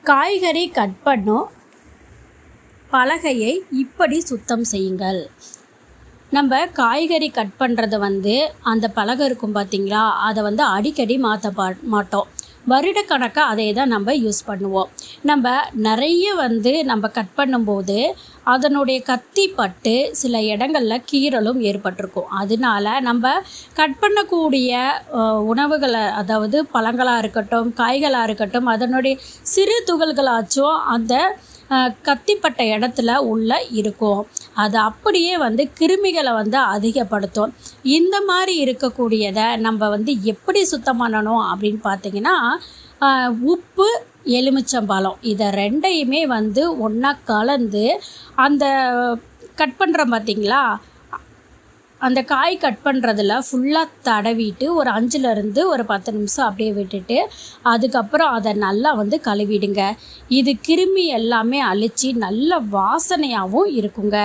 காய்கறி கட் பண்ணும் பலகையை இப்படி சுத்தம் செய்யுங்கள். நம்ம காய்கறி கட் பண்ணுறது அந்த பலகை இருக்கும் பார்த்திங்களா, அதை அடிக்கடி மாற்ற மாட்டோம். வருடக்கணக்காக அதே தான் நம்ம யூஸ் பண்ணுவோம். நம்ம நிறைய நம்ம கட் பண்ணும்போது அதனுடைய கத்தி பட்டு சில இடங்களில் கீறலும் ஏற்பட்டிருக்கும். அதனால நம்ம கட் பண்ணக்கூடிய உணவுகளை, அதாவது பழங்களாக இருக்கட்டும், காய்களாக இருக்கட்டும், அதனுடைய சிறு துகள்களாச்சும் அந்த கத்திப்பட்ட இடத்துல உள்ள இருக்கும். அது அப்படியே கிருமிகளை அதிகப்படுத்தும். இந்த மாதிரி இருக்கக்கூடியதை நம்ம எப்படி சுத்தம் பண்ணணும் அப்படின்னு பார்த்திங்கன்னா, உப்பு, எலுமிச்சம்பழம் இதை ரெண்டையுமே ஒன்றா கலந்து அந்த கட் பண்ணுறோம் பார்த்திங்களா, அந்த காய் கட் பண்ணுறதுல ஃபுல்லாக தடவிட்டு ஒரு 5லேருந்து ஒரு 10 நிமிஷம் அப்படியே விட்டுட்டு அதுக்கப்புறம் அதை நல்லா கழுவிடுங்க. இது கிருமி எல்லாமே அழித்து நல்ல வாசனையாகவும் இருக்குங்க.